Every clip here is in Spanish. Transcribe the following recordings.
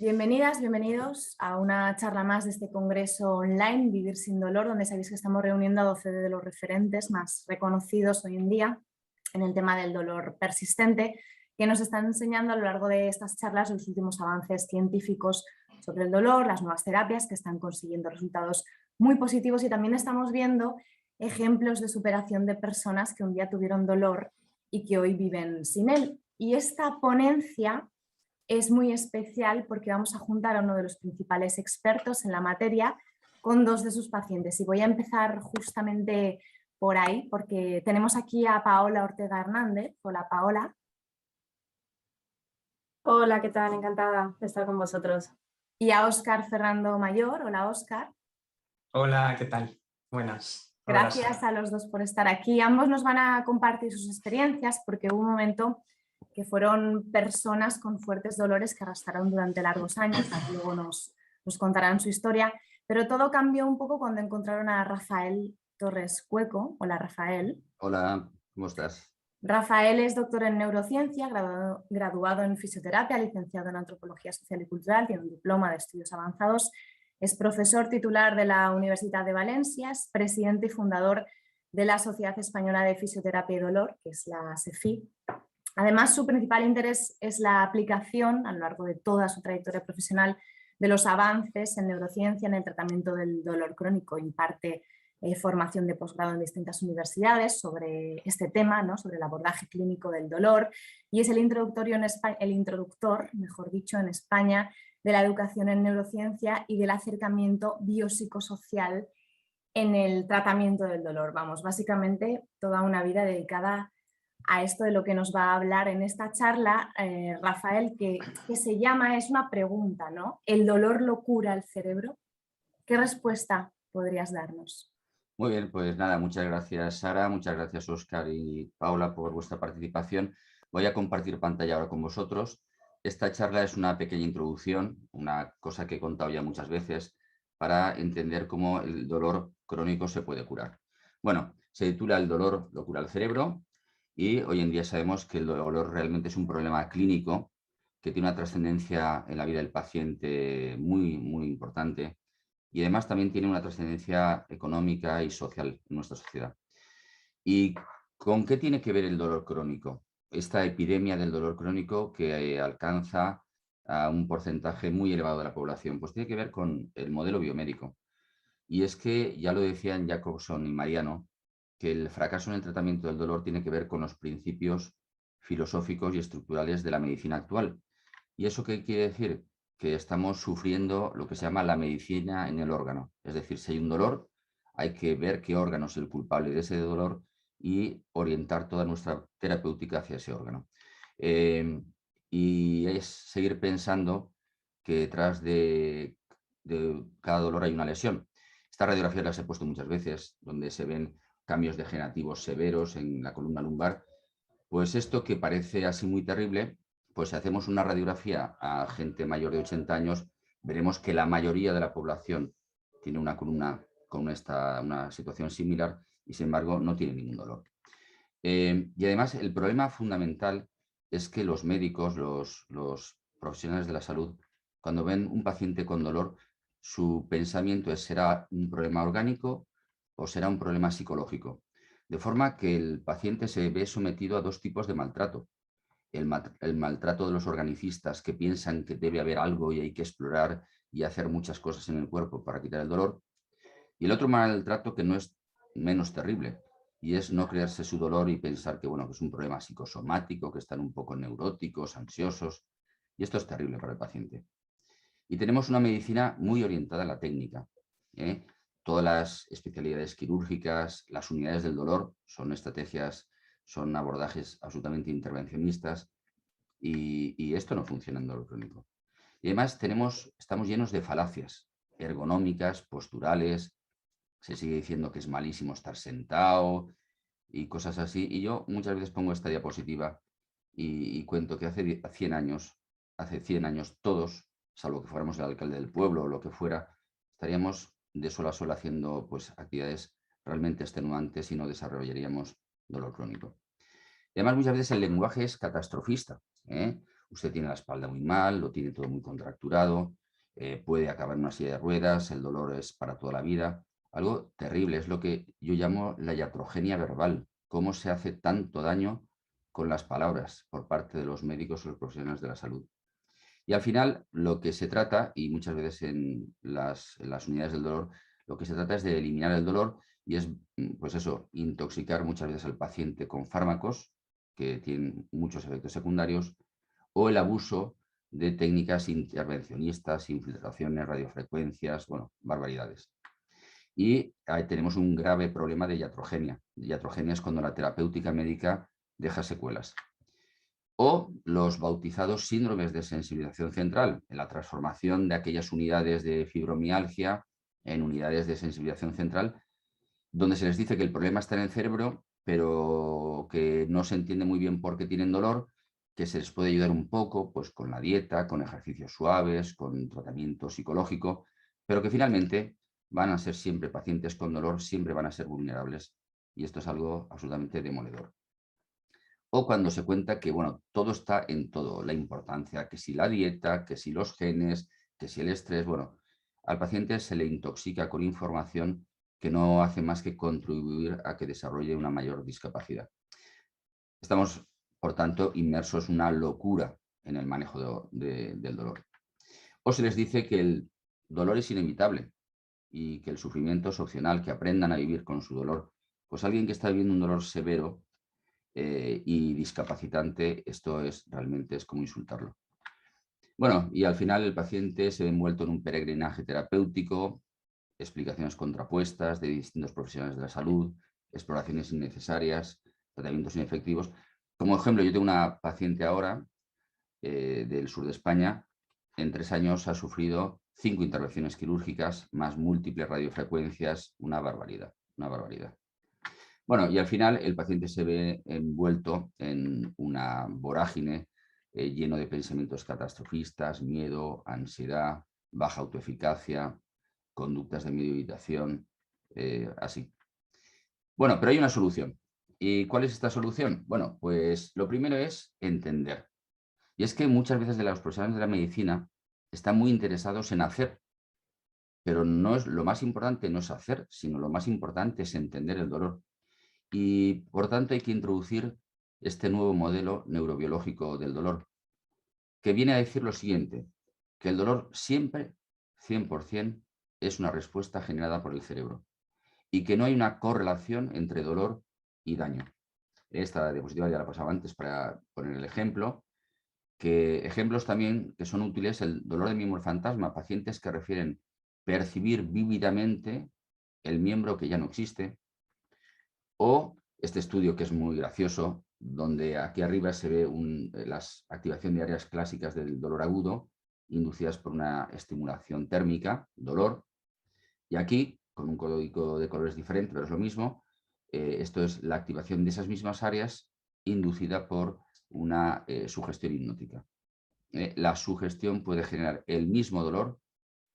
Bienvenidas, bienvenidos a una charla más de este congreso online, Vivir sin dolor, donde sabéis que estamos reuniendo a 12 de los referentes más reconocidos hoy en día en el tema del dolor persistente, que nos están enseñando a lo largo de estas charlas los últimos avances científicos sobre el dolor, las nuevas terapias que están consiguiendo resultados muy positivos, y también estamos viendo ejemplos de superación de personas que un día tuvieron dolor y que hoy viven sin él. Y esta ponencia es muy especial porque vamos a juntar a uno de los principales expertos en la materia con dos de sus pacientes. Y voy a empezar justamente por ahí, porque tenemos aquí a Paola Ortega Hernández. Hola, Paola. Hola, ¿qué tal? Encantada de estar con vosotros. Y a Óscar Ferrando Mayor. Hola, Óscar. Hola, ¿qué tal? Buenas. Gracias a los dos por estar aquí. Ambos nos van a compartir sus experiencias porque hubo un momento que fueron personas con fuertes dolores que arrastraron durante largos años. Luego nos contarán su historia, pero todo cambió un poco cuando encontraron a Rafael Torres Cueco. Hola, Rafael. Hola, ¿cómo estás? Rafael es doctor en neurociencia, graduado en fisioterapia, licenciado en antropología social y cultural, tiene un diploma de estudios avanzados, es profesor titular de la Universidad de Valencia, es presidente y fundador de la Sociedad Española de Fisioterapia y Dolor, que es la SEFI. Además, su principal interés es la aplicación, a lo largo de toda su trayectoria profesional, de los avances en neurociencia en el tratamiento del dolor crónico. Imparte formación de posgrado en distintas universidades sobre este tema, ¿no? Sobre el abordaje clínico del dolor, y es el introductor, mejor dicho, en España, de la educación en neurociencia y del acercamiento biopsicosocial en el tratamiento del dolor. Vamos, básicamente toda una vida dedicada a esto de lo que nos va a hablar en esta charla, Rafael, que se llama, es una pregunta, ¿no? ¿El dolor lo cura el cerebro? ¿Qué respuesta podrías darnos? Muy bien, pues nada, muchas gracias Sara, muchas gracias Óscar y Paula por vuestra participación. Voy a compartir pantalla ahora con vosotros. Esta charla es una pequeña introducción, una cosa que he contado ya muchas veces, para entender cómo el dolor crónico se puede curar. Bueno, se titula El dolor lo cura el cerebro, y hoy en día sabemos que el dolor realmente es un problema clínico que tiene una trascendencia en la vida del paciente muy, muy importante. Y además también tiene una trascendencia económica y social en nuestra sociedad. ¿Y con qué tiene que ver el dolor crónico? Esta epidemia del dolor crónico que alcanza a un porcentaje muy elevado de la población, pues tiene que ver con el modelo biomédico. Y es que, ya lo decían Jacobson y Mariano, que el fracaso en el tratamiento del dolor tiene que ver con los principios filosóficos y estructurales de la medicina actual. ¿Y eso qué quiere decir? Que estamos sufriendo lo que se llama la medicina en el órgano. Es decir, si hay un dolor, hay que ver qué órgano es el culpable de ese dolor y orientar toda nuestra terapéutica hacia ese órgano. Y es seguir pensando que detrás de cada dolor hay una lesión. Estas radiografías las he puesto muchas veces, donde se ven cambios degenerativos severos en la columna lumbar. Pues esto, que parece así muy terrible, pues si hacemos una radiografía a gente mayor de 80 años, veremos que la mayoría de la población tiene una columna con una situación similar y, sin embargo, no tiene ningún dolor. Y además, el problema fundamental es que los médicos, los profesionales de la salud, cuando ven un paciente con dolor, su pensamiento es: ¿será un problema orgánico o será un problema psicológico? De forma que el paciente se ve sometido a dos tipos de maltrato. El maltrato de los organicistas, que piensan que debe haber algo y hay que explorar y hacer muchas cosas en el cuerpo para quitar el dolor. Y el otro maltrato, que no es menos terrible, y es no creerse su dolor y pensar que, bueno, que es un problema psicosomático, que están un poco neuróticos, ansiosos. Y esto es terrible para el paciente. Y tenemos una medicina muy orientada a la técnica, ¿eh? Todas las especialidades quirúrgicas, las unidades del dolor, son estrategias, son abordajes absolutamente intervencionistas, y esto no funciona en dolor crónico. Y además estamos llenos de falacias ergonómicas, posturales. Se sigue diciendo que es malísimo estar sentado y cosas así. Y yo muchas veces pongo esta diapositiva y cuento que hace 100 años todos, salvo que fuéramos el alcalde del pueblo o lo que fuera, estaríamos de sol a sol haciendo pues actividades realmente extenuantes y no desarrollaríamos dolor crónico. Y además, muchas veces el lenguaje es catastrofista, ¿eh? usted tiene la espalda muy mal, lo tiene todo muy contracturado, puede acabar en una silla de ruedas, el dolor es para toda la vida. Algo terrible, es lo que yo llamo la iatrogenia verbal, cómo se hace tanto daño con las palabras por parte de los médicos o los profesionales de la salud. Y al final lo que se trata, y muchas veces en las unidades del dolor, lo que se trata es de eliminar el dolor y es, pues eso, intoxicar muchas veces al paciente con fármacos que tienen muchos efectos secundarios o el abuso de técnicas intervencionistas, infiltraciones, radiofrecuencias, bueno, barbaridades. Y ahí tenemos un grave problema de iatrogenia. Iatrogenia es cuando la terapéutica médica deja secuelas. O los bautizados síndromes de sensibilización central, en la transformación de aquellas unidades de fibromialgia en unidades de sensibilización central, donde se les dice que el problema está en el cerebro, pero que no se entiende muy bien por qué tienen dolor, que se les puede ayudar un poco pues, con la dieta, con ejercicios suaves, con tratamiento psicológico, pero que finalmente van a ser siempre pacientes con dolor, siempre van a ser vulnerables. Y esto es algo absolutamente demoledor. O cuando se cuenta que, bueno, todo está en todo, la importancia, que si la dieta, que si los genes, que si el estrés, bueno, al paciente se le intoxica con información que no hace más que contribuir a que desarrolle una mayor discapacidad. Estamos, por tanto, inmersos en una locura en el manejo del dolor. O se les dice que el dolor es inevitable y que el sufrimiento es opcional, que aprendan a vivir con su dolor. Pues alguien que está viviendo un dolor severo y discapacitante, esto realmente es como insultarlo. Bueno, y al final el paciente se ve envuelto en un peregrinaje terapéutico, explicaciones contrapuestas de distintos profesionales de la salud, exploraciones innecesarias, tratamientos inefectivos. Como ejemplo, yo tengo una paciente ahora del sur de España, en 3 años ha sufrido 5 intervenciones quirúrgicas, más múltiples radiofrecuencias, una barbaridad, una barbaridad. Bueno, y al final el paciente se ve envuelto en una vorágine lleno de pensamientos catastrofistas, miedo, ansiedad, baja autoeficacia, conductas de meditación, así. Bueno, pero hay una solución. ¿Y cuál es esta solución? Bueno, pues lo primero es entender. Y es que muchas veces los profesionales de la medicina están muy interesados en hacer, pero lo más importante no es hacer, sino lo más importante es entender el dolor. Y por tanto hay que introducir este nuevo modelo neurobiológico del dolor, que viene a decir lo siguiente, que el dolor siempre, 100%, es una respuesta generada por el cerebro y que no hay una correlación entre dolor y daño. Esta diapositiva ya la pasaba antes para poner el ejemplo, que ejemplos también que son útiles, el dolor de miembro fantasma, pacientes que refieren percibir vívidamente el miembro que ya no existe, o este estudio que es muy gracioso, donde aquí arriba se ve la activación de áreas clásicas del dolor agudo, inducidas por una estimulación térmica, dolor, y aquí, con un código de colores diferente, pero es lo mismo, esto es la activación de esas mismas áreas inducida por una sugestión hipnótica. La sugestión puede generar el mismo dolor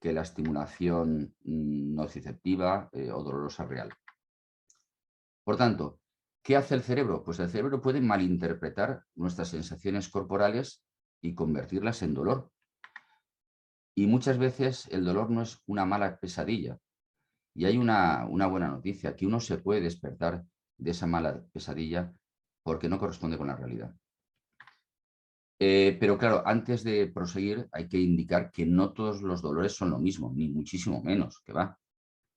que la estimulación nociceptiva o dolorosa real. Por tanto, ¿qué hace el cerebro? Pues el cerebro puede malinterpretar nuestras sensaciones corporales y convertirlas en dolor. Y muchas veces el dolor no es una mala pesadilla. Y hay una buena noticia, que uno se puede despertar de esa mala pesadilla porque no corresponde con la realidad. Pero claro, antes de proseguir hay que indicar que no todos los dolores son lo mismo, ni muchísimo menos, que va.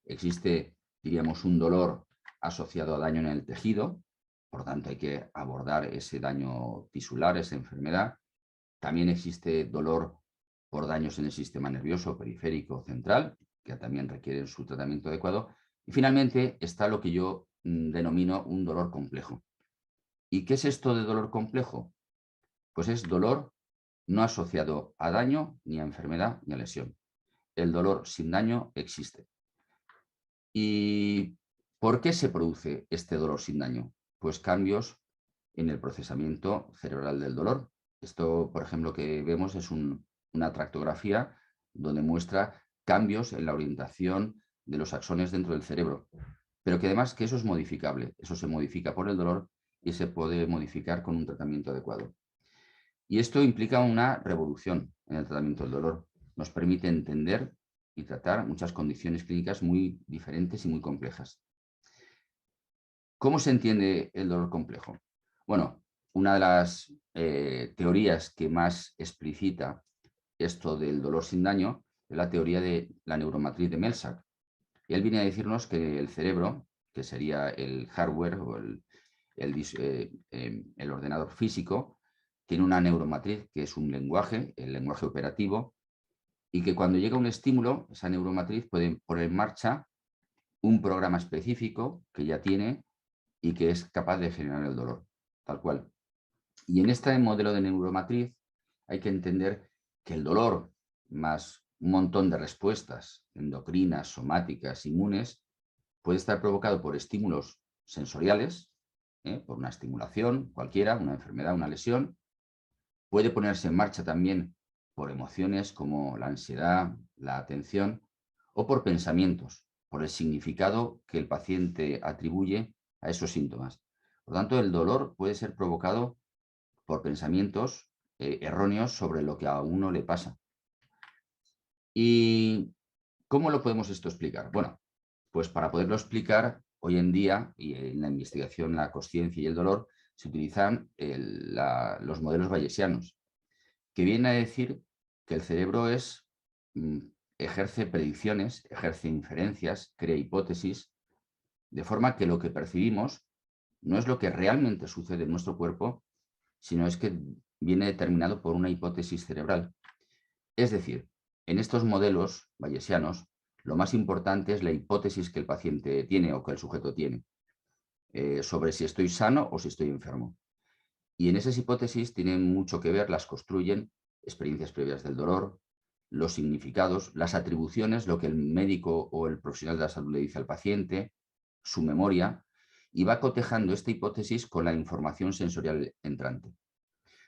Existe, diríamos, un dolor asociado a daño en el tejido, por tanto hay que abordar ese daño tisular, esa enfermedad. También existe dolor por daños en el sistema nervioso periférico central, que también requieren su tratamiento adecuado. Y finalmente está lo que yo denomino un dolor complejo. ¿Y qué es esto de dolor complejo? Pues es dolor no asociado a daño, ni a enfermedad, ni a lesión. El dolor sin daño existe. ¿Y por qué se produce este dolor sin daño? Pues cambios en el procesamiento cerebral del dolor. Esto, por ejemplo, que vemos es una tractografía donde muestra cambios en la orientación de los axones dentro del cerebro, pero que además que eso es modificable, eso se modifica por el dolor y se puede modificar con un tratamiento adecuado. Y esto implica una revolución en el tratamiento del dolor. Nos permite entender y tratar muchas condiciones clínicas muy diferentes y muy complejas. ¿Cómo se entiende el dolor complejo? Bueno, una de las teorías que más explicita esto del dolor sin daño es la teoría de la neuromatriz de Melsack. Y él viene a decirnos que el cerebro, que sería el hardware o el ordenador físico, tiene una neuromatriz que es un lenguaje, el lenguaje operativo, y que cuando llega un estímulo, esa neuromatriz puede poner en marcha un programa específico que ya tiene y que es capaz de generar el dolor, tal cual. Y en este modelo de neuromatriz hay que entender que el dolor más un montón de respuestas endocrinas, somáticas, inmunes, puede estar provocado por estímulos sensoriales, por una estimulación cualquiera, una enfermedad, una lesión. Puede ponerse en marcha también por emociones como la ansiedad, la atención, o por pensamientos, por el significado que el paciente atribuye a esos síntomas. Por lo tanto, el dolor puede ser provocado por pensamientos erróneos sobre lo que a uno le pasa. ¿Y cómo lo podemos esto explicar? Bueno, pues para poderlo explicar, hoy en día, y en la investigación, la consciencia y el dolor, se utilizan los modelos bayesianos, que viene a decir que el cerebro ejerce predicciones, ejerce inferencias, crea hipótesis, de forma que lo que percibimos no es lo que realmente sucede en nuestro cuerpo, sino es que viene determinado por una hipótesis cerebral. Es decir, en estos modelos bayesianos, lo más importante es la hipótesis que el paciente tiene o que el sujeto tiene sobre si estoy sano o si estoy enfermo. Y en esas hipótesis tienen mucho que ver, las construyen experiencias previas del dolor, los significados, las atribuciones, lo que el médico o el profesional de la salud le dice al paciente, su memoria, y va cotejando esta hipótesis con la información sensorial entrante.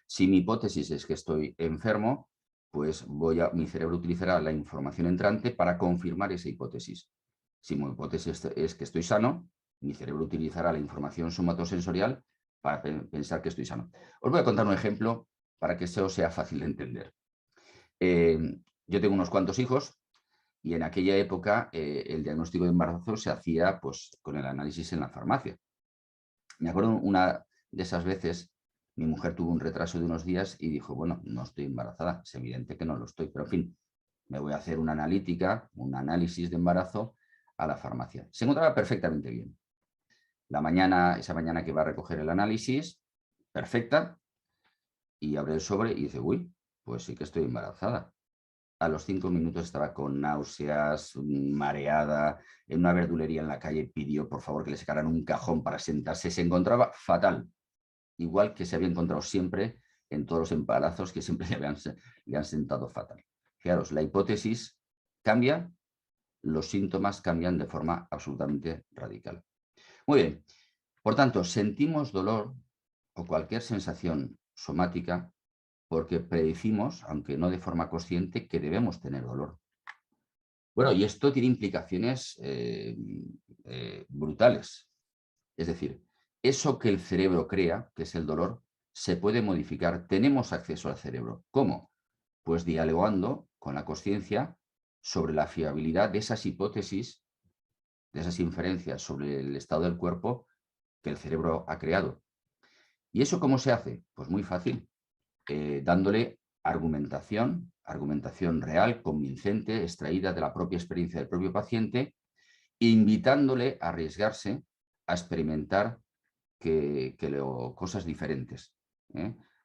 Si mi hipótesis es que estoy enfermo, pues mi cerebro utilizará la información entrante para confirmar esa hipótesis. Si mi hipótesis es que estoy sano, mi cerebro utilizará la información somatosensorial para pensar que estoy sano. Os voy a contar un ejemplo para que eso sea fácil de entender. Yo tengo unos cuantos hijos y en aquella época el diagnóstico de embarazo se hacía pues, con el análisis en la farmacia. Me acuerdo una de esas veces, mi mujer tuvo un retraso de unos días y dijo, bueno, no estoy embarazada, es evidente que no lo estoy, pero en fin, me voy a hacer una analítica, un análisis de embarazo a la farmacia. Se encontraba perfectamente bien. Esa mañana que va a recoger el análisis, perfecta, y abre el sobre y dice, uy, pues sí que estoy embarazada. A los 5 minutos estaba con náuseas, mareada, en una verdulería en la calle pidió por favor que le sacaran un cajón para sentarse, se encontraba fatal, igual que se había encontrado siempre en todos los embarazos que siempre le han sentado fatal. Fijaros, la hipótesis cambia, los síntomas cambian de forma absolutamente radical. Muy bien, por tanto, sentimos dolor o cualquier sensación somática porque predecimos, aunque no de forma consciente, que debemos tener dolor. Bueno, y esto tiene implicaciones brutales. Es decir, eso que el cerebro crea, que es el dolor, se puede modificar. Tenemos acceso al cerebro. ¿Cómo? Pues dialogando con la consciencia sobre la fiabilidad de esas hipótesis, de esas inferencias sobre el estado del cuerpo que el cerebro ha creado. ¿Y eso cómo se hace? Pues muy fácil. Dándole argumentación real, convincente, extraída de la propia experiencia del propio paciente, invitándole a arriesgarse a experimentar cosas diferentes.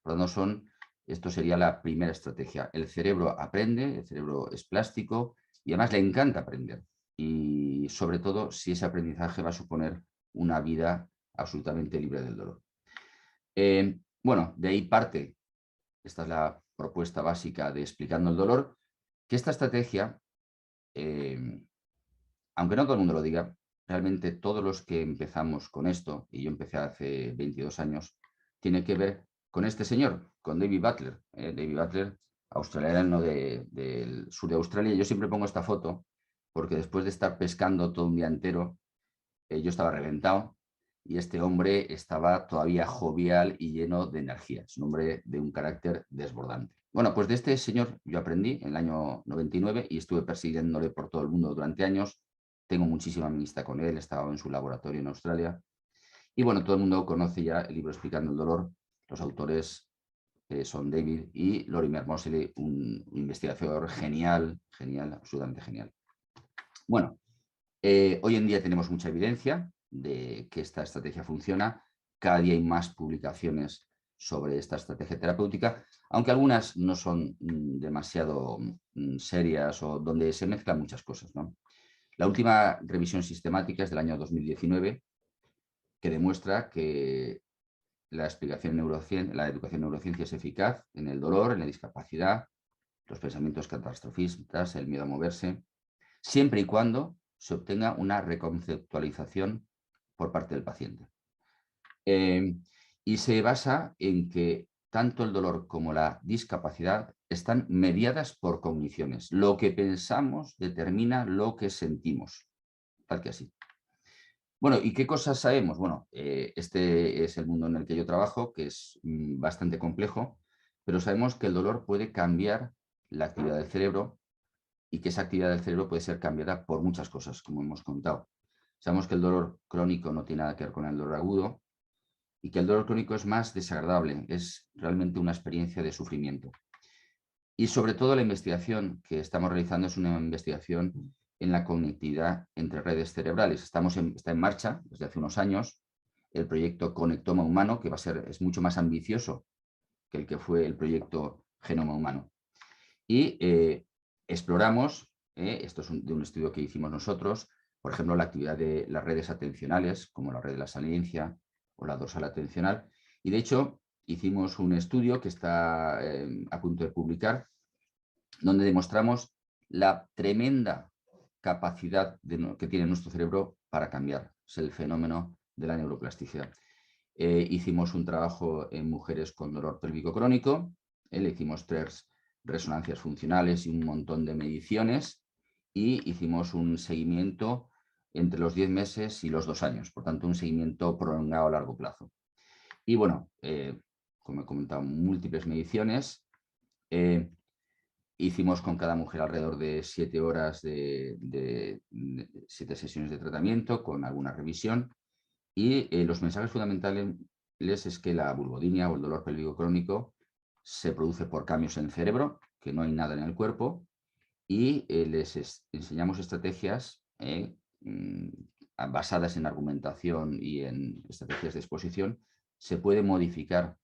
Por lo tanto, esto sería la primera estrategia. El cerebro aprende, el cerebro es plástico y además le encanta aprender. Y sobre todo si ese aprendizaje va a suponer una vida absolutamente libre del dolor. Bueno, de ahí parte. Esta es la propuesta básica de Explicando el dolor, que esta estrategia, aunque no todo el mundo lo diga, realmente todos los que empezamos con esto, y yo empecé hace 22 años, tiene que ver con este señor, con David Butler. David Butler, australiano del sur de Australia. Yo siempre pongo esta foto porque después de estar pescando todo un día entero, yo estaba reventado y este hombre estaba todavía jovial y lleno de energía. Es un hombre de un carácter desbordante. Bueno, pues de este señor yo aprendí en el año 99 y estuve persiguiéndole por todo el mundo durante años. Tengo muchísima amistad con él, he estado en su laboratorio en Australia. Y bueno, todo el mundo conoce ya el libro Explicando el dolor. Los autores son David y Lorimer Moseley, un investigador genial, absolutamente genial. Bueno, hoy en día tenemos mucha evidencia de que esta estrategia funciona. Cada día hay más publicaciones sobre esta estrategia terapéutica, aunque algunas no son demasiado serias o donde se mezclan muchas cosas, ¿no? La última revisión sistemática es del año 2019, que demuestra que la educación neurociencia es eficaz en el dolor, en la discapacidad, los pensamientos catastrofistas, el miedo a moverse, siempre y cuando se obtenga una reconceptualización por parte del paciente. Y se basa en que tanto el dolor como la discapacidad están mediadas por cogniciones. Lo que pensamos determina lo que sentimos, tal que así. Bueno, ¿y qué cosas sabemos? Bueno, este es el mundo en el que yo trabajo, que es bastante complejo, pero sabemos que el dolor puede cambiar la actividad del cerebro y que esa actividad del cerebro puede ser cambiada por muchas cosas, como hemos contado. Sabemos que el dolor crónico no tiene nada que ver con el dolor agudo y que el dolor crónico es más desagradable, es realmente una experiencia de sufrimiento. Y sobre todo la investigación que estamos realizando es una investigación en la conectividad entre redes cerebrales. Está en marcha desde hace unos años el proyecto Conectoma Humano, que es mucho más ambicioso que el que fue el proyecto Genoma Humano. Y exploramos, esto es de un estudio que hicimos nosotros, por ejemplo, la actividad de las redes atencionales, como la red de la saliencia o la dorsal atencional. Y de hecho, hicimos un estudio que está a punto de publicar, donde demostramos la tremenda capacidad que tiene nuestro cerebro para cambiar. Es el fenómeno de la neuroplasticidad. Hicimos un trabajo en mujeres con dolor pélvico crónico, le hicimos 3 resonancias funcionales y un montón de mediciones y hicimos un seguimiento entre los 10 meses y los 2 años, por tanto un seguimiento prolongado a largo plazo. Y bueno, como he comentado, múltiples mediciones. Hicimos con cada mujer alrededor de 7 horas 7 sesiones de tratamiento con alguna revisión y los mensajes fundamentales es que la vulvodinia o el dolor pélvico crónico se produce por cambios en el cerebro, que no hay nada en el cuerpo, y les enseñamos estrategias basadas en argumentación y en estrategias de exposición. Se puede modificar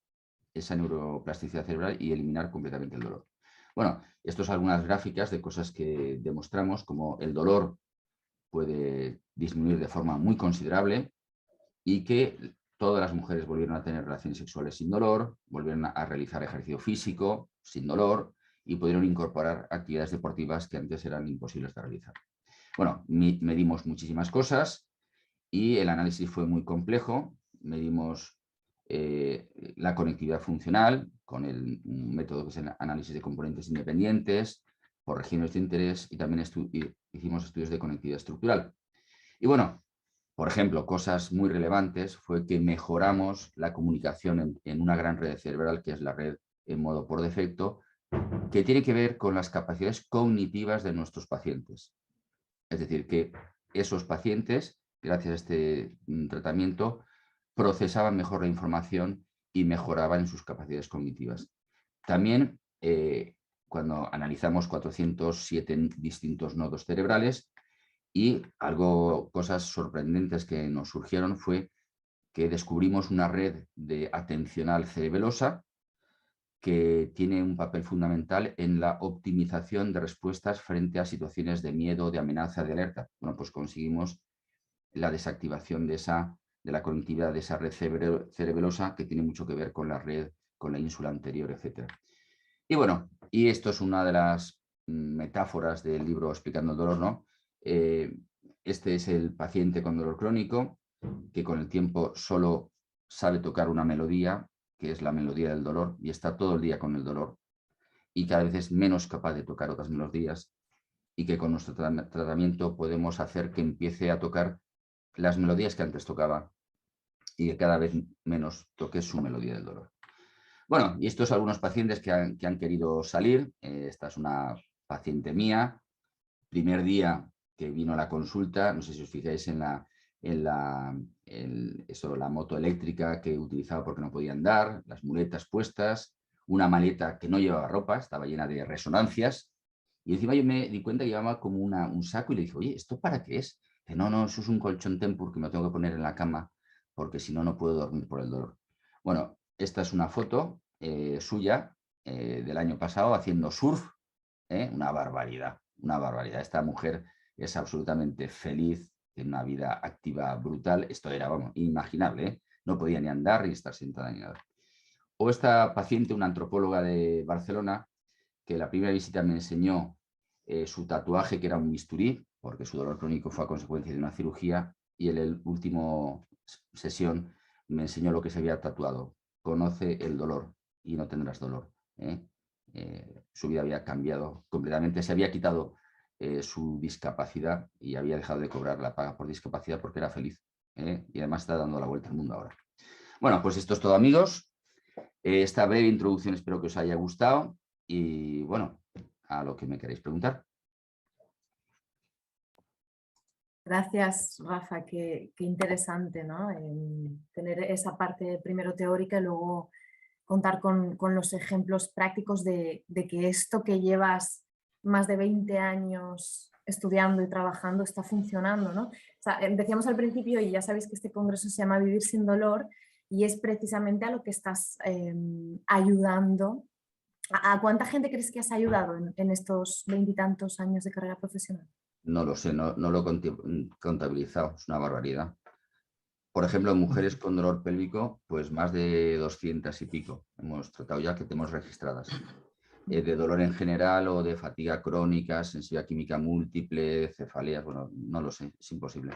esa neuroplasticidad cerebral y eliminar completamente el dolor. Bueno, esto son algunas gráficas de cosas que demostramos, como el dolor puede disminuir de forma muy considerable y que todas las mujeres volvieron a tener relaciones sexuales sin dolor, volvieron a realizar ejercicio físico sin dolor y pudieron incorporar actividades deportivas que antes eran imposibles de realizar. Bueno, medimos muchísimas cosas y el análisis fue muy complejo. Medimos la conectividad funcional con el método que es el análisis de componentes independientes por regiones de interés y también hicimos estudios de conectividad estructural. Y bueno, por ejemplo, cosas muy relevantes fue que mejoramos la comunicación en una gran red cerebral, que es la red en modo por defecto, que tiene que ver con las capacidades cognitivas de nuestros pacientes. Es decir, que esos pacientes, gracias a este tratamiento, procesaban mejor la información y mejoraban en sus capacidades cognitivas. También, cuando analizamos 407 distintos nodos cerebrales, y cosas sorprendentes que nos surgieron fue que descubrimos una red de atencional cerebelosa que tiene un papel fundamental en la optimización de respuestas frente a situaciones de miedo, de amenaza, de alerta. Bueno, pues conseguimos la desactivación de la conectividad de esa red cerebelosa que tiene mucho que ver con la red, con la ínsula anterior, etc. Y bueno, y esto es una de las metáforas del libro Explicando el dolor, ¿no? Este es el paciente con dolor crónico que con el tiempo solo sabe tocar una melodía, que es la melodía del dolor, y está todo el día con el dolor y cada vez es menos capaz de tocar otras melodías y que con nuestro tratamiento podemos hacer que empiece a tocar las melodías que antes tocaba y que cada vez menos toque su melodía del dolor. Bueno, y estos algunos pacientes que han querido salir. Esta es una paciente mía. Primer día que vino a la consulta, no sé si os fijáis en la moto eléctrica que utilizaba porque no podía andar, las muletas puestas, una maleta que no llevaba ropa, estaba llena de resonancias, y encima yo me di cuenta que llevaba como un saco y le dije, oye, ¿esto para qué es? Dice, no, eso es un colchón Tempur que me tengo que poner en la cama porque si no, no puedo dormir por el dolor. Bueno, esta es una foto suya del año pasado haciendo surf, una barbaridad, una barbaridad. Esta mujer es absolutamente feliz, tiene una vida activa brutal. Esto era, vamos, inimaginable, ¿eh? No podía ni andar ni estar sentada ni nada. O esta paciente, una antropóloga de Barcelona, que la primera visita me enseñó su tatuaje, que era un bisturí, porque su dolor crónico fue a consecuencia de una cirugía, y en el último sesión me enseñó lo que se había tatuado. Conoce el dolor y no tendrás dolor. Su vida había cambiado completamente, se había quitado su discapacidad y había dejado de cobrar la paga por discapacidad porque era feliz. Y además está dando la vuelta al mundo ahora. Bueno, pues esto es todo, amigos. Esta breve introducción espero que os haya gustado y bueno, a lo que me queréis preguntar. Gracias, Rafa, qué interesante, ¿no? Tener esa parte primero teórica y luego contar con los ejemplos prácticos de que esto que llevas más de 20 años estudiando y trabajando está funcionando, ¿no? O sea, decíamos al principio, y ya sabéis que este congreso se llama Vivir sin dolor, y es precisamente a lo que estás ayudando. ¿A cuánta gente crees que has ayudado en estos 20 y tantos años de carrera profesional? No lo sé, no lo he contabilizado, es una barbaridad. Por ejemplo, en mujeres con dolor pélvico, pues más de 200 y pico hemos tratado ya, que tenemos registradas. De dolor en general o de fatiga crónica, sensibilidad química múltiple, cefaleas, bueno, no lo sé, es imposible.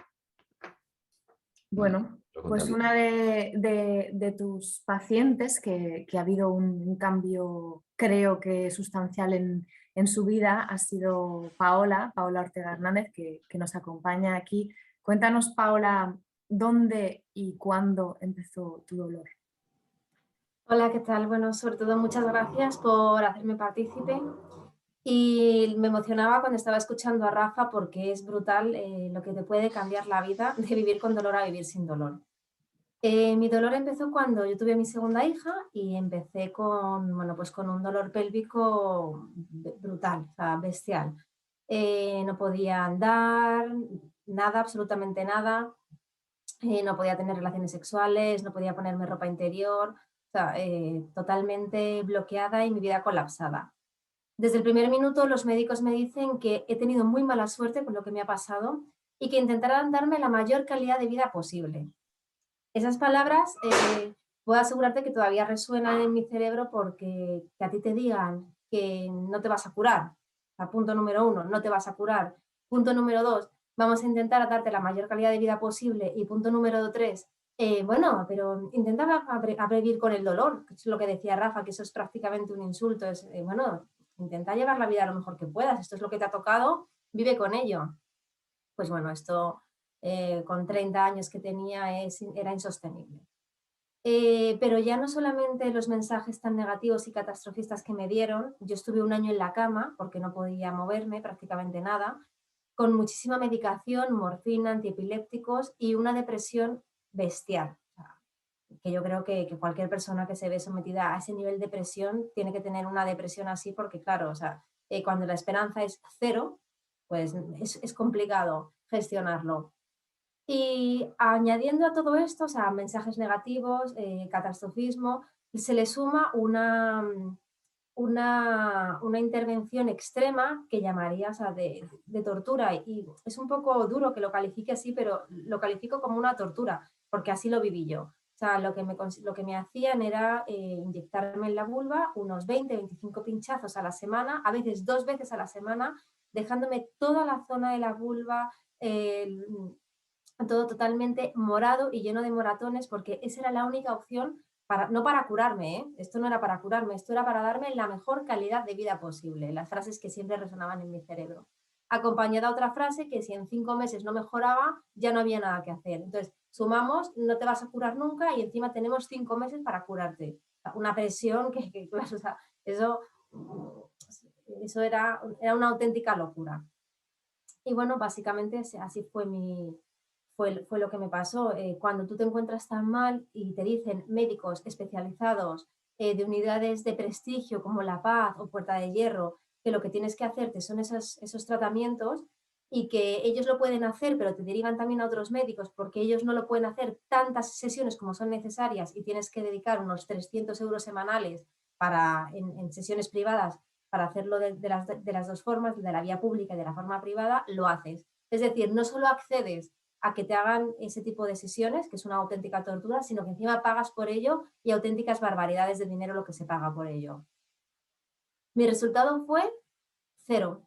Bueno, pues una de tus pacientes que ha habido un cambio, creo que sustancial en su vida, ha sido Paola Ortega Hernández, que nos acompaña aquí. Cuéntanos, Paola, ¿dónde y cuándo empezó tu dolor? Hola, ¿qué tal? Bueno, sobre todo muchas gracias por hacerme partícipe. Y me emocionaba cuando estaba escuchando a Rafa porque es brutal lo que te puede cambiar la vida de vivir con dolor a vivir sin dolor. Mi dolor empezó cuando yo tuve a mi segunda hija y empecé con, bueno, pues con un dolor pélvico brutal, o sea, bestial. No podía andar, nada, absolutamente nada. No podía tener relaciones sexuales, no podía ponerme ropa interior, o sea, totalmente bloqueada y mi vida colapsada. Desde el primer minuto los médicos me dicen que he tenido muy mala suerte con lo que me ha pasado y que intentarán darme la mayor calidad de vida posible. Esas palabras puedo asegurarte que todavía resuenan en mi cerebro porque que a ti te digan que no te vas a curar. O sea, punto número 1, no te vas a curar. Punto número 2, vamos a intentar darte la mayor calidad de vida posible. Y punto número 3, bueno, pero intenta abrevir con el dolor, que es lo que decía Rafa, que eso es prácticamente un insulto. Es, bueno, intenta llevar la vida lo mejor que puedas. Esto es lo que te ha tocado, vive con ello. Pues bueno, esto con 30 años que tenía era insostenible. Pero ya no solamente los mensajes tan negativos y catastrofistas que me dieron, yo estuve un año en la cama porque no podía moverme prácticamente nada, con muchísima medicación, morfina, antiepilépticos y una depresión bestial. O sea, que yo creo que cualquier persona que se ve sometida a ese nivel de presión tiene que tener una depresión así porque, claro, o sea, cuando la esperanza es 0, pues es complicado gestionarlo. Y añadiendo a todo esto, o sea, mensajes negativos, catastrofismo, se le suma una intervención extrema que llamaría, o sea, de tortura. Y es un poco duro que lo califique así, pero lo califico como una tortura, porque así lo viví yo. O sea, lo que me hacían era inyectarme en la vulva unos 20-25 pinchazos a la semana, a veces 2 veces a la semana, dejándome toda la zona de la vulva, todo totalmente morado y lleno de moratones, porque esa era la única opción, no para curarme, ¿eh? Esto no era para curarme, esto era para darme la mejor calidad de vida posible, las frases que siempre resonaban en mi cerebro. Acompañada a otra frase que si en 5 meses no mejoraba, ya no había nada que hacer. Entonces, sumamos, no te vas a curar nunca y encima tenemos 5 meses para curarte. Una presión que claro, o sea, eso era una auténtica locura. Y bueno, básicamente así fue lo que me pasó. Cuando tú te encuentras tan mal y te dicen médicos especializados de unidades de prestigio como La Paz o Puerta de Hierro, que lo que tienes que hacerte son esos tratamientos y que ellos lo pueden hacer, pero te derivan también a otros médicos porque ellos no lo pueden hacer tantas sesiones como son necesarias y tienes que dedicar unos 300 euros semanales en sesiones privadas para hacerlo de las dos formas, de la vía pública y de la forma privada, lo haces. Es decir, no solo accedes a que te hagan ese tipo de sesiones, que es una auténtica tortura, sino que encima pagas por ello y auténticas barbaridades de dinero lo que se paga por ello. Mi resultado fue 0.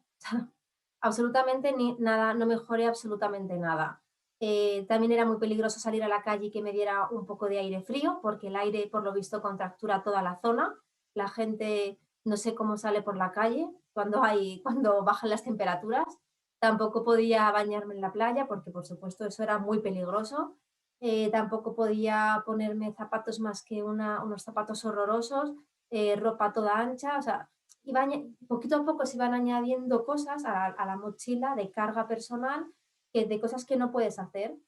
Absolutamente nada, no mejoré absolutamente nada. También era muy peligroso salir a la calle y que me diera un poco de aire frío, porque el aire, por lo visto, contractura toda la zona. La gente no sé cómo sale por la calle cuando bajan las temperaturas. Tampoco podía bañarme en la playa, porque por supuesto eso era muy peligroso. Tampoco podía ponerme zapatos más que unos zapatos horrorosos, ropa toda ancha, o sea, poquito a poco se iban añadiendo cosas a la mochila de carga personal, de cosas que no puedes hacer.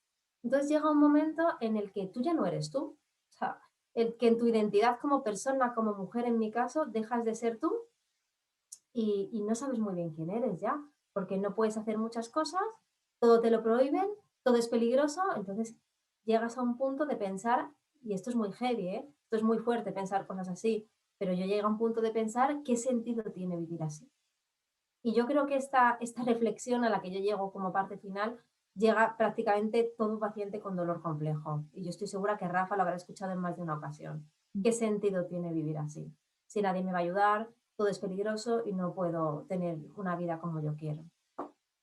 Entonces llega un momento en el que tú ya no eres tú. O sea, el que en tu identidad como persona, como mujer en mi caso, dejas de ser tú y no sabes muy bien quién eres ya, porque no puedes hacer muchas cosas, todo te lo prohíben, todo es peligroso, entonces llegas a un punto de pensar, y esto es muy heavy, esto es muy fuerte pensar cosas así, pero yo llego a un punto de pensar qué sentido tiene vivir así. Y yo creo que esta reflexión a la que yo llego como parte final llega prácticamente todo paciente con dolor complejo. Y yo estoy segura que Rafa lo habrá escuchado en más de una ocasión. ¿Qué sentido tiene vivir así? Si nadie me va a ayudar, todo es peligroso y no puedo tener una vida como yo quiero.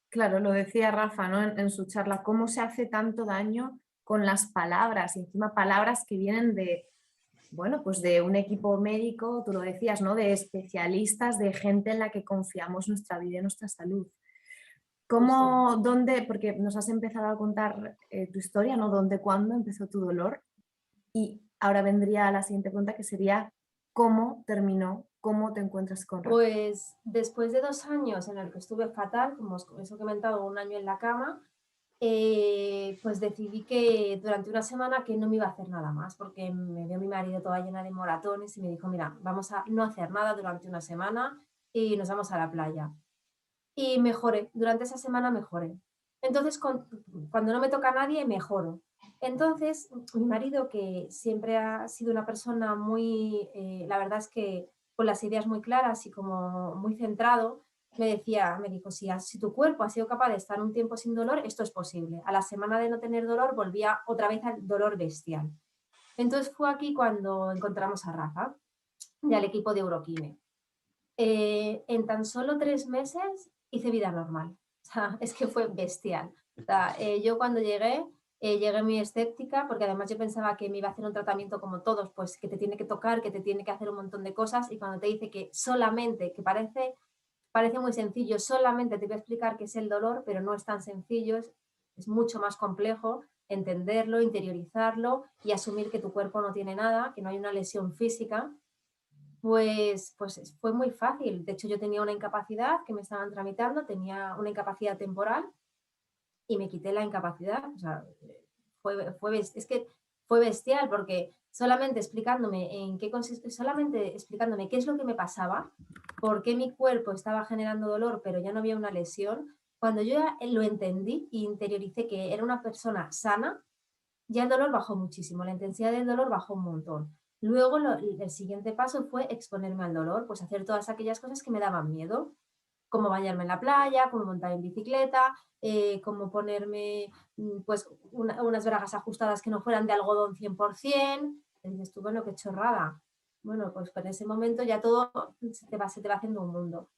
Claro, lo decía Rafa, ¿no? En su charla, cómo se hace tanto daño con las palabras, y encima palabras que vienen de, bueno, pues de un equipo médico, tú lo decías, ¿no? De especialistas, de gente en la que confiamos nuestra vida y nuestra salud. ¿Cómo, dónde, porque nos has empezado a contar tu historia, ¿no? ¿Dónde, cuándo empezó tu dolor? Y ahora vendría la siguiente pregunta, que sería, ¿cómo terminó? ¿Cómo te encuentras con Rafa? Pues después de 2 años en el que estuve fatal, como os he comentado, 1 año en la cama, pues decidí que durante una semana que no me iba a hacer nada más, porque me vio mi marido toda llena de moratones y me dijo, mira, vamos a no hacer nada durante una semana y nos vamos a la playa. Y mejoré, durante esa semana mejoré. Entonces, cuando no me toca a nadie, mejoro. Entonces, mi marido, que siempre ha sido una persona muy, la verdad es que con las ideas muy claras y como muy centrado, me dijo, si tu cuerpo ha sido capaz de estar un tiempo sin dolor, esto es posible. A la semana de no tener dolor, volvía otra vez al dolor bestial. Entonces fue aquí cuando encontramos a Rafa y al equipo de Uroquime. En tan solo 3 meses hice vida normal. O sea, es que fue bestial. O sea, yo cuando llegué muy escéptica, porque además yo pensaba que me iba a hacer un tratamiento como todos, pues que te tiene que tocar, que te tiene que hacer un montón de cosas, y cuando te dice que solamente, que parece muy sencillo, solamente te voy a explicar qué es el dolor, pero no es tan sencillo, es mucho más complejo entenderlo, interiorizarlo y asumir que tu cuerpo no tiene nada, que no hay una lesión física. Pues fue muy fácil. De hecho, yo tenía una incapacidad que me estaban tramitando, tenía una incapacidad temporal y me quité la incapacidad. O sea, es que fue bestial porque solamente explicándome en qué consiste, solamente explicándome qué es lo que me pasaba, por qué mi cuerpo estaba generando dolor, pero ya no había una lesión. Cuando yo ya lo entendí e interioricé que era una persona sana, ya el dolor bajó muchísimo, la intensidad del dolor bajó un montón. Luego el siguiente paso fue exponerme al dolor, pues hacer todas aquellas cosas que me daban miedo, como bañarme en la playa, como montar en bicicleta, como ponerme pues unas bragas ajustadas que no fueran de algodón 100%. Y dices tú, bueno, qué chorrada. Bueno, pues en ese momento ya todo se te va haciendo un mundo.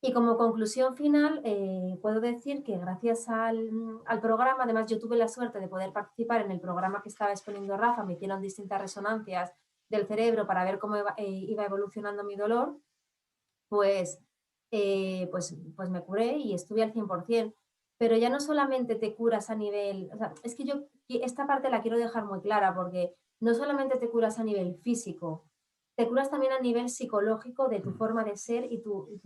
Y como conclusión final, puedo decir que gracias al programa, además yo tuve la suerte de poder participar en el programa que estaba exponiendo Rafa, me hicieron distintas resonancias del cerebro para ver cómo iba evolucionando mi dolor, pues me curé y estuve al 100%. pero ya no solamente te curas a nivel, o sea, es que yo esta parte la quiero dejar muy clara porque no solamente te curas a nivel físico, te curas también a nivel psicológico de tu forma de ser y tu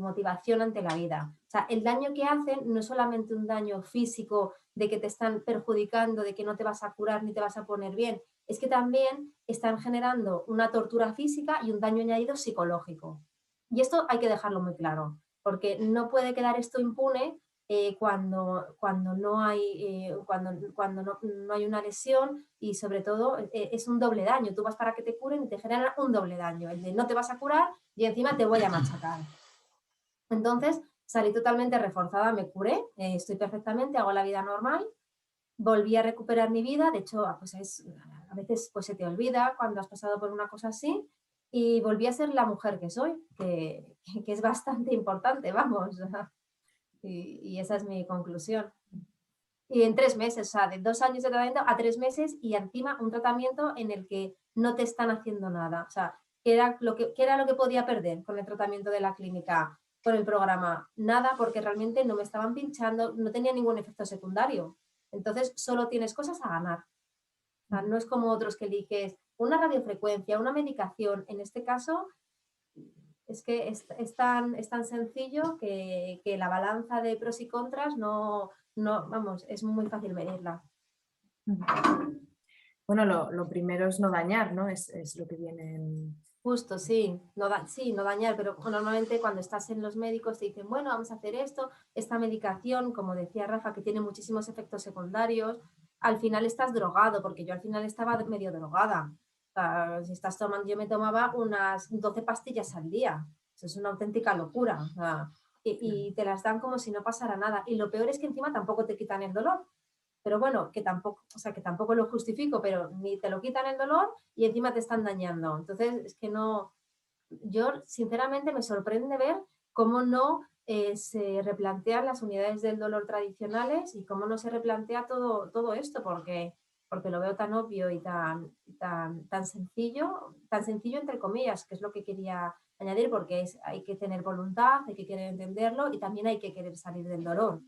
motivación ante la vida. O sea, el daño que hacen no es solamente un daño físico de que te están perjudicando, de que no te vas a curar ni te vas a poner bien, es que también están generando una tortura física y un daño añadido psicológico. Y esto hay que dejarlo muy claro, porque no puede quedar esto impune cuando no hay, cuando no hay una lesión y sobre todo es un doble daño. Tú vas para que te curen y te generan un doble daño. El de no te vas a curar y encima te voy a machacar. Entonces salí totalmente reforzada, me curé, estoy perfectamente, hago la vida normal, volví a recuperar mi vida. De hecho, pues a veces pues se te olvida cuando has pasado por una cosa así y volví a ser la mujer que soy, que es bastante importante, vamos. Y esa es mi conclusión. Y en 3 meses, o sea, de 2 años de tratamiento a 3 meses y encima un tratamiento en el que no te están haciendo nada. O sea, ¿qué era lo que podía perder con el tratamiento de la clínica, con el programa? Nada, porque realmente no me estaban pinchando, no tenía ningún efecto secundario. Entonces, solo tienes cosas a ganar. O sea, no es como otros que eliges una radiofrecuencia, una medicación. En este caso, es que es tan sencillo que la balanza de pros y contras vamos, es muy fácil medirla. Bueno, lo primero es no dañar, ¿no? Es lo que viene en... Justo, sí, no dañar, pero normalmente cuando estás en los médicos te dicen, bueno, vamos a hacer esto, esta medicación, como decía Rafa, que tiene muchísimos efectos secundarios, al final estás drogado, porque yo al final estaba medio drogada. O sea, si estás tomando, yo me tomaba unas 12 pastillas al día. Eso es una auténtica locura. O sea, y te las dan como si no pasara nada. Y lo peor es que encima tampoco te quitan el dolor. Pero bueno, que tampoco lo justifico, pero ni te lo quitan el dolor y encima te están dañando. Entonces, es que no, yo sinceramente me sorprende ver cómo no se replantean las unidades del dolor tradicionales y cómo no se replantea todo esto, porque lo veo tan obvio y tan sencillo entre comillas, que es lo que quería añadir, porque hay que tener voluntad, hay que querer entenderlo y también hay que querer salir del dolor.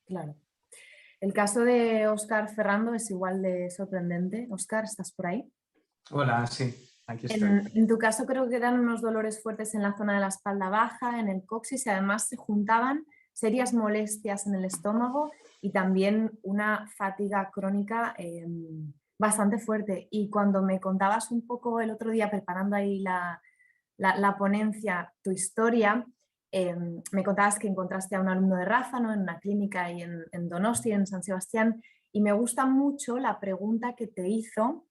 Claro. El caso de Óscar Ferrando es igual de sorprendente. Óscar, ¿estás por ahí? Hola, sí, aquí estoy. En tu caso creo que eran unos dolores fuertes en la zona de la espalda baja, en el coxis y además se juntaban serias molestias en el estómago y también una fatiga crónica bastante fuerte. Y cuando me contabas un poco el otro día preparando ahí la ponencia, tu historia, me contabas que encontraste a un alumno de Rafa, ¿no? En una clínica ahí en Donosti, en San Sebastián, y me gusta mucho la pregunta que te hizo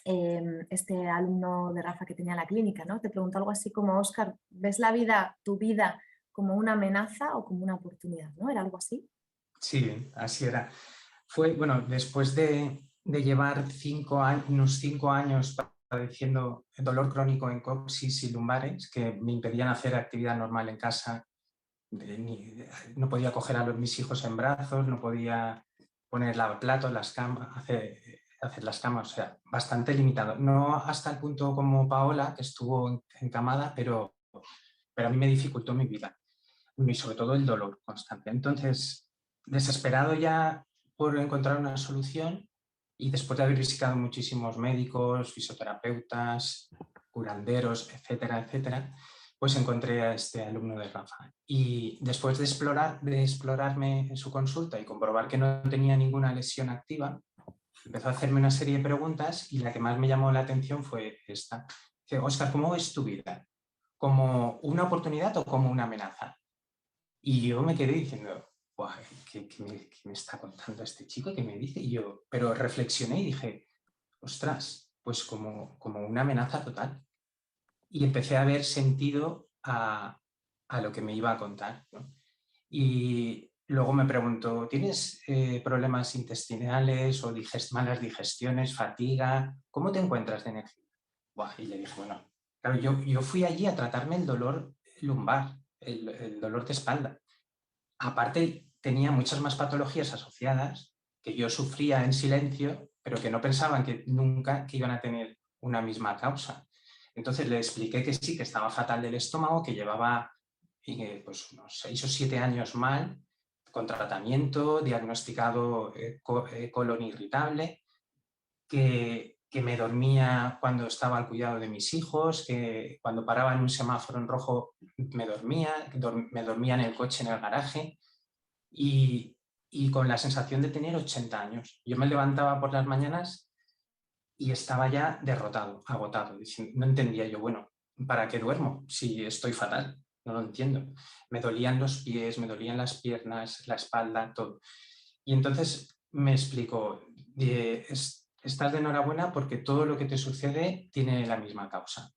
este alumno de Rafa que tenía la clínica, ¿no? Te preguntó algo así como, Óscar, ¿ves tu vida, como una amenaza o como una oportunidad? ¿No? ¿Era algo así? Sí, así era. Fue, bueno, después de llevar unos 5 años padeciendo dolor crónico en coxis y lumbares, que me impedían hacer actividad normal en casa, no podía coger a mis hijos en brazos, no podía poner platos, las camas, hacer las camas, o sea, bastante limitado. No hasta el punto como Paola, que estuvo encamada, pero a mí me dificultó mi vida y sobre todo el dolor constante. Entonces, desesperado ya por encontrar una solución y después de haber visitado muchísimos médicos, fisioterapeutas, curanderos, etcétera, etcétera, pues encontré a este alumno de Rafa. Y después de explorarme en su consulta y comprobar que no tenía ninguna lesión activa, empezó a hacerme una serie de preguntas y la que más me llamó la atención fue esta. Dice, Óscar, ¿cómo ves tu vida? ¿Como una oportunidad o como una amenaza? Y yo me quedé diciendo, ¿qué me está contando este chico? ¿Qué me dice? Pero reflexioné y dije, ostras, pues como una amenaza total. Y empecé a ver sentido a lo que me iba a contar, ¿no? Y luego me preguntó, ¿tienes problemas intestinales o malas digestiones, fatiga? ¿Cómo te encuentras de energía? Y le dije, bueno, claro, yo fui allí a tratarme el dolor lumbar, el dolor de espalda. Aparte, tenía muchas más patologías asociadas que yo sufría en silencio, pero que no pensaban que nunca que iban a tener una misma causa. Entonces le expliqué que sí, que estaba fatal del estómago, que llevaba pues unos 6 o 7 años mal, con tratamiento, diagnosticado colon irritable, que me dormía cuando estaba al cuidado de mis hijos, que cuando paraba en un semáforo en rojo me dormía en el coche en el garaje y con la sensación de tener 80 años. Yo me levantaba por las mañanas y estaba ya derrotado, agotado. No entendía yo, bueno, ¿para qué duermo si estoy fatal? No lo entiendo. Me dolían los pies, me dolían las piernas, la espalda, todo. Y entonces me explicó, estás de enhorabuena porque todo lo que te sucede tiene la misma causa.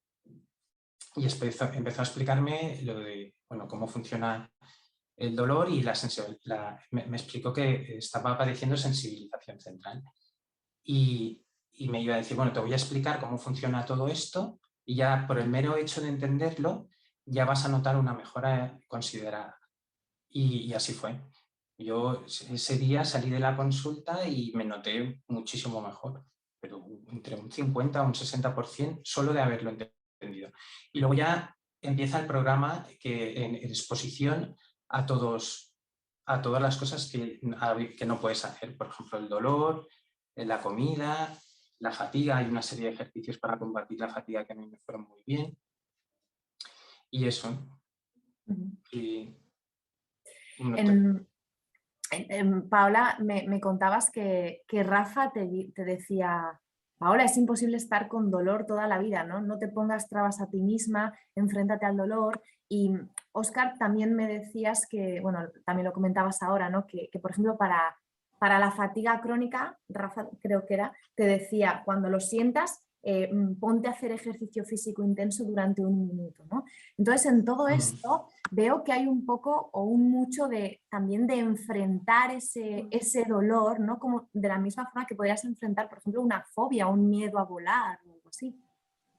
Y empezó a explicarme lo de, bueno, cómo funciona el dolor y me explicó que estaba padeciendo sensibilización central. Y me iba a decir, bueno, te voy a explicar cómo funciona todo esto y ya por el mero hecho de entenderlo ya vas a notar una mejora considerada. Y así fue. Yo ese día salí de la consulta y me noté muchísimo mejor, pero entre un 50 o un 60% solo de haberlo entendido. Y luego ya empieza el programa que en exposición a todas las cosas que no puedes hacer. Por ejemplo, el dolor, la comida, la fatiga. Hay una serie de ejercicios para combatir la fatiga que a mí me fueron muy bien. Y eso. Y, Paola, me contabas que Rafa te decía, Paola, es imposible estar con dolor toda la vida, ¿no? No te pongas trabas a ti misma, enfréntate al dolor. Y Óscar, también me decías que, bueno, también lo comentabas ahora, ¿no? Que por ejemplo, para la fatiga crónica, Rafa creo que era, te decía, cuando lo sientas, ponte a hacer ejercicio físico intenso durante 1 minuto, ¿no? Entonces, en todo esto veo que hay un poco o un mucho también de enfrentar ese dolor, ¿no? Como de la misma forma que podrías enfrentar, por ejemplo, una fobia, un miedo a volar o algo así.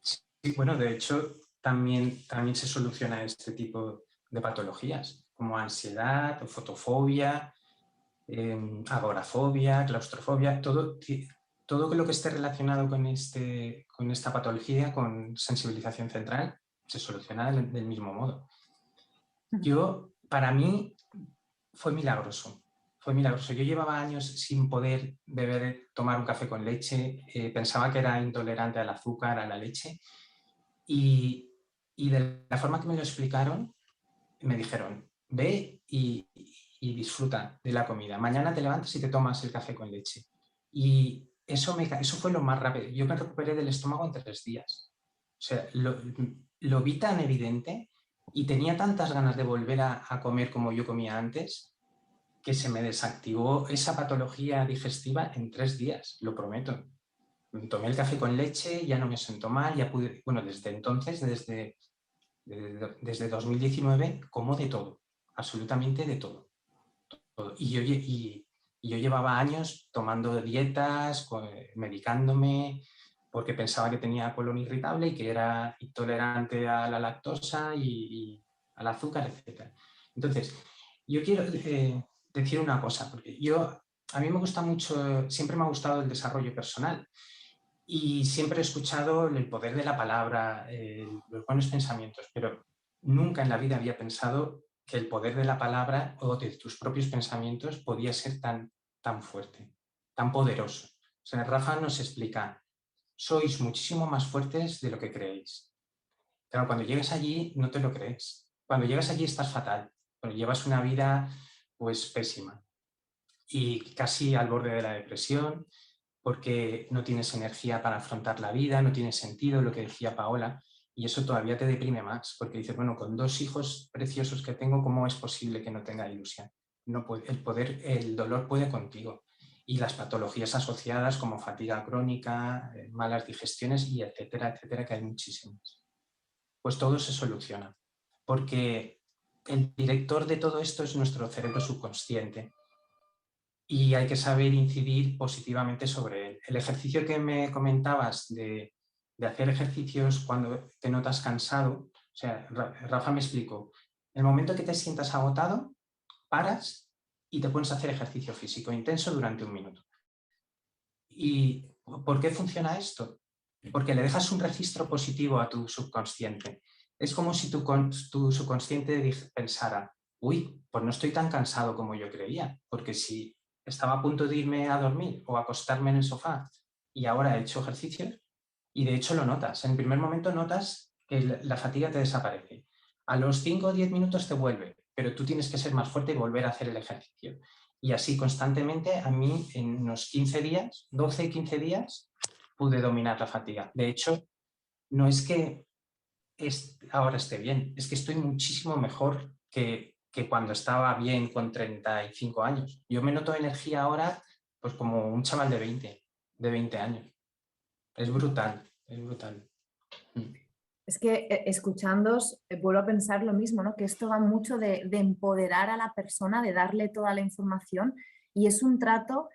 Sí, bueno, de hecho, también se soluciona este tipo de patologías, como ansiedad, fotofobia, agorafobia, claustrofobia, todo lo que esté relacionado con esta patología, con sensibilización central, se soluciona del mismo modo. Para mí, fue milagroso. Fue milagroso. Yo llevaba años sin poder tomar un café con leche, pensaba que era intolerante al azúcar, a la leche, y de la forma que me lo explicaron, me dijeron, ve y disfruta de la comida. Mañana te levantas y te tomas el café con leche. Y eso fue lo más rápido. Yo me recuperé del estómago en 3 días. O sea, lo vi tan evidente y tenía tantas ganas de volver a comer como yo comía antes, que se me desactivó esa patología digestiva en 3 días, lo prometo. Tomé el café con leche, ya no me sentó mal, ya pude, bueno, desde entonces, desde 2019, como de todo, absolutamente de todo. Y yo llevaba años tomando dietas, medicándome, porque pensaba que tenía colon irritable y que era intolerante a la lactosa y al azúcar, etc. Entonces, yo quiero decir una cosa, porque a mí me gusta mucho, siempre me ha gustado el desarrollo personal y siempre he escuchado el poder de la palabra, los buenos pensamientos, pero nunca en la vida había pensado que el poder de la palabra o de tus propios pensamientos podía ser tan fuerte, tan poderoso. O sea, Rafa nos explica, sois muchísimo más fuertes de lo que creéis. Claro, cuando llegas allí no te lo crees. Cuando llegas allí estás fatal, pero llevas una vida pues pésima y casi al borde de la depresión, porque no tienes energía para afrontar la vida, no tiene sentido, lo que decía Paola, y eso todavía te deprime más, porque dices, bueno, con 2 hijos preciosos que tengo, ¿cómo es posible que no tenga ilusión? No puede, el dolor puede contigo, y las patologías asociadas como fatiga crónica, malas digestiones, y etcétera, etcétera, que hay muchísimas. Pues todo se soluciona, porque el director de todo esto es nuestro cerebro subconsciente, y hay que saber incidir positivamente sobre él. El ejercicio que me comentabas de hacer ejercicios cuando te notas cansado, o sea, Rafa me explicó, en el momento que te sientas agotado, paras y te pones a hacer ejercicio físico intenso durante 1 minuto. ¿Y por qué funciona esto? Porque le dejas un registro positivo a tu subconsciente. Es como si tu subconsciente pensara, uy, pues no estoy tan cansado como yo creía, porque si estaba a punto de irme a dormir o acostarme en el sofá y ahora he hecho ejercicio, y de hecho lo notas. En el primer momento notas que la fatiga te desaparece. A los 5 o 10 minutos te vuelve, pero tú tienes que ser más fuerte y volver a hacer el ejercicio. Y así constantemente, a mí en unos 15 días, 12, 15 días, pude dominar la fatiga. De hecho, no es que ahora esté bien, es que estoy muchísimo mejor que cuando estaba bien con 35 años. Yo me noto energía ahora pues como un chaval de 20 años. Es brutal, es brutal. Es que escuchándoos vuelvo a pensar lo mismo, ¿no? Que esto va mucho de empoderar a la persona, de darle toda la información, y es un trato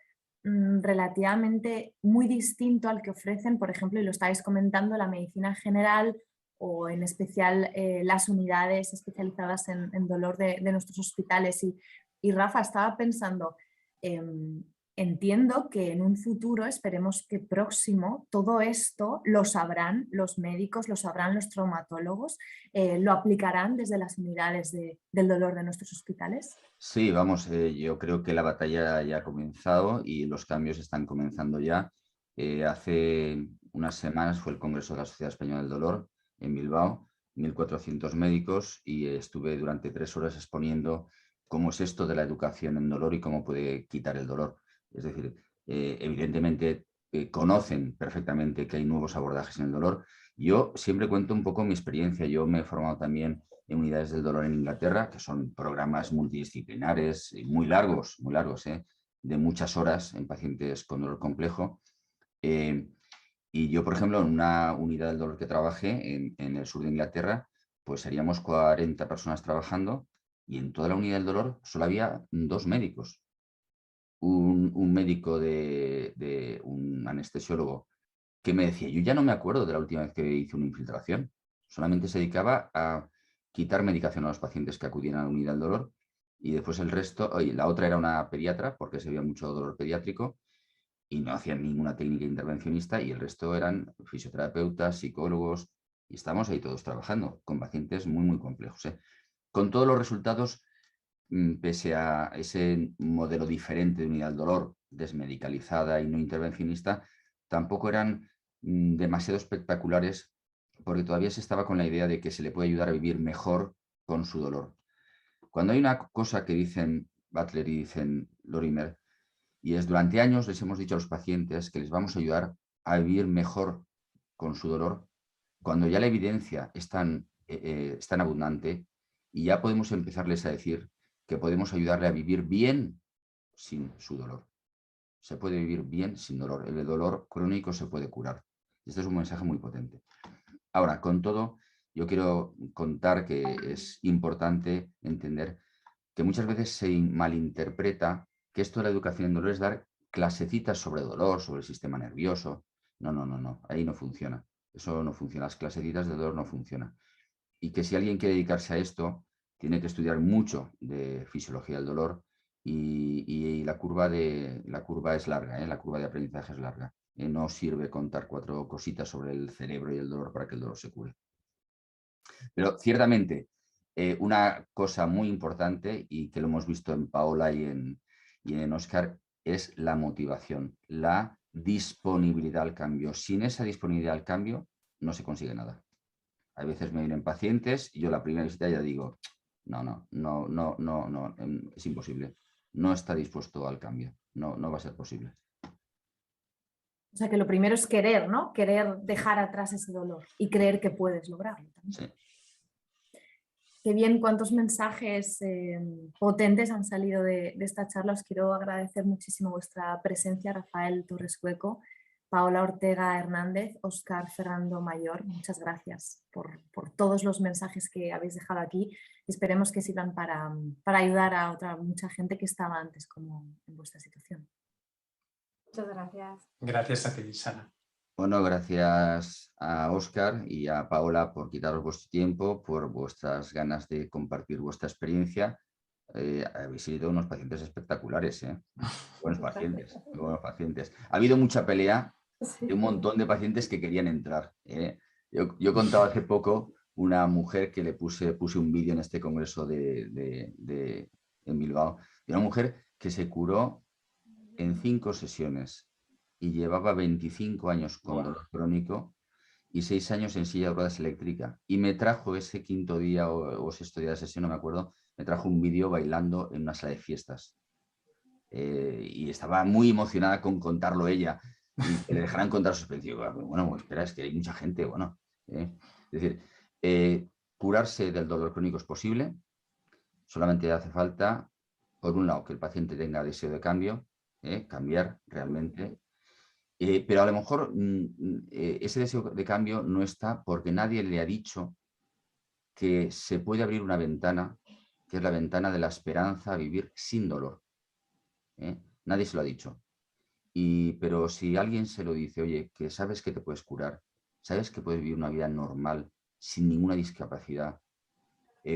relativamente muy distinto al que ofrecen, por ejemplo, y lo estáis comentando, la medicina general o en especial las unidades especializadas en dolor de nuestros hospitales. Y Rafa, estaba pensando, entiendo que en un futuro, esperemos que próximo, todo esto lo sabrán los médicos, lo sabrán los traumatólogos, lo aplicarán desde las unidades del dolor de nuestros hospitales. Sí, vamos, yo creo que la batalla ya ha comenzado y los cambios están comenzando ya. Hace unas semanas fue el Congreso de la Sociedad Española del Dolor en Bilbao, 1.400 médicos, y estuve durante 3 horas exponiendo cómo es esto de la educación en dolor y cómo puede quitar el dolor. Es decir, evidentemente conocen perfectamente que hay nuevos abordajes en el dolor. Yo siempre cuento un poco mi experiencia. Yo me he formado también en unidades del dolor en Inglaterra, que son programas multidisciplinares muy largos, de muchas horas en pacientes con dolor complejo. Y yo, por ejemplo, en una unidad del dolor que trabajé en el sur de Inglaterra, pues seríamos 40 personas trabajando y en toda la unidad del dolor solo había 2 médicos. Un médico de un anestesiólogo que me decía, yo ya no me acuerdo de la última vez que hice una infiltración, solamente se dedicaba a quitar medicación a los pacientes que acudían a la unidad del dolor, y después el resto, y la otra era una pediatra, porque se veía mucho dolor pediátrico, y no hacían ninguna técnica intervencionista, y el resto eran fisioterapeutas, psicólogos, y estamos ahí todos trabajando con pacientes muy, muy complejos, ¿eh? Con todos los resultados, pese a ese modelo diferente de unidad del dolor, desmedicalizada y no intervencionista, tampoco eran demasiado espectaculares, porque todavía se estaba con la idea de que se le puede ayudar a vivir mejor con su dolor. Cuando hay una cosa que dicen Butler y dicen Lorimer, y es durante años les hemos dicho a los pacientes que les vamos a ayudar a vivir mejor con su dolor, cuando ya la evidencia es tan abundante y ya podemos empezarles a decir que podemos ayudarle a vivir bien sin su dolor. Se puede vivir bien sin dolor. El dolor crónico se puede curar. Este es un mensaje muy potente. Ahora, con todo, yo quiero contar que es importante entender que muchas veces se malinterpreta que esto de la educación en dolor es dar clasecitas sobre dolor, sobre el sistema nervioso. No, no, no, no. Ahí no funciona. Eso no funciona. Las clasecitas de dolor no funcionan. Y que si alguien quiere dedicarse a esto, tiene que estudiar mucho de fisiología del dolor y la curva es larga, ¿eh? La curva de aprendizaje es larga. No sirve contar 4 cositas sobre el cerebro y el dolor para que el dolor se cure. Pero ciertamente, una cosa muy importante y que lo hemos visto en Paola y en Óscar es la motivación, la disponibilidad al cambio. Sin esa disponibilidad al cambio no se consigue nada. A veces me vienen pacientes y yo la primera visita ya digo, no, es imposible. No está dispuesto al cambio, no va a ser posible. O sea que lo primero es querer, ¿no? Querer dejar atrás ese dolor y creer que puedes lograrlo también. Sí. Qué bien, cuántos mensajes potentes han salido de esta charla. Os quiero agradecer muchísimo vuestra presencia, Rafael Torres Cueco, Paola Ortega Hernández, Óscar Ferrando Mayor. Muchas gracias por todos los mensajes que habéis dejado aquí. Esperemos que sirvan para ayudar a mucha gente que estaba antes como en vuestra situación. Muchas gracias. Gracias a ti, Sara. Bueno, gracias a Óscar y a Paola por quitaros vuestro tiempo, por vuestras ganas de compartir vuestra experiencia. Habéis sido unos pacientes espectaculares, ¿eh? Buenos pacientes, muy buenos pacientes. Ha habido mucha pelea de un montón de pacientes que querían entrar, ¿eh? Yo contaba hace poco una mujer que puse un vídeo en este congreso en Bilbao, de una mujer que se curó en 5 sesiones y llevaba 25 años con dolor crónico y 6 años en silla de ruedas eléctrica. Y me trajo ese 5.º día o 6.º día de sesión, no me acuerdo, me trajo un vídeo bailando en una sala de fiestas. Y estaba muy emocionada con contarlo ella y que le dejaran contar su experiencia. Bueno, espera, es que hay mucha gente, bueno. Es decir, curarse del dolor crónico es posible, solamente hace falta, por un lado, que el paciente tenga deseo de cambio, cambiar realmente, pero a lo mejor ese deseo de cambio no está porque nadie le ha dicho que se puede abrir una ventana, que es la ventana de la esperanza a vivir sin dolor. Nadie se lo ha dicho. Pero si alguien se lo dice, oye, que sabes que te puedes curar, sabes que puedes vivir una vida normal, sin ninguna discapacidad.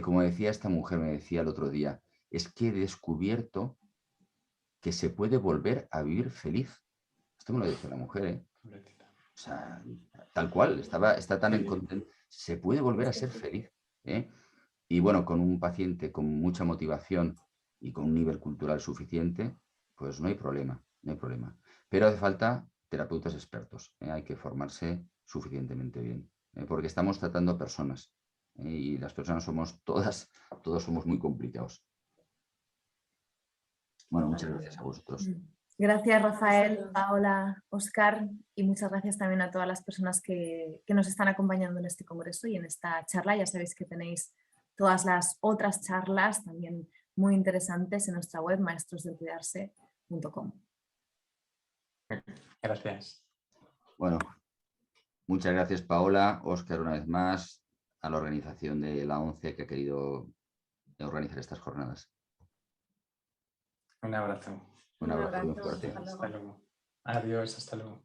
Como decía esta mujer, me decía el otro día, es que he descubierto que se puede volver a vivir feliz. Esto me lo dice la mujer, O sea, tal cual, está tan contenta. Se puede volver a ser feliz. Y bueno, con un paciente con mucha motivación y con un nivel cultural suficiente, pues no hay problema, no hay problema. Pero hace falta terapeutas expertos, hay que formarse suficientemente bien, porque estamos tratando personas y las personas somos todos somos muy complicados. Bueno, muchas gracias a vosotros. Gracias, Rafael, Paola, Óscar, y muchas gracias también a todas las personas que nos están acompañando en este congreso y en esta charla. Ya sabéis que tenéis todas las otras charlas también muy interesantes en nuestra web maestrosdelcuidarse.com. Gracias. Bueno, muchas gracias, Paola, Óscar, una vez más, a la organización de la ONCE que ha querido organizar estas jornadas. Un abrazo. Un abrazo muy fuerte. Hasta luego. Adiós, hasta luego.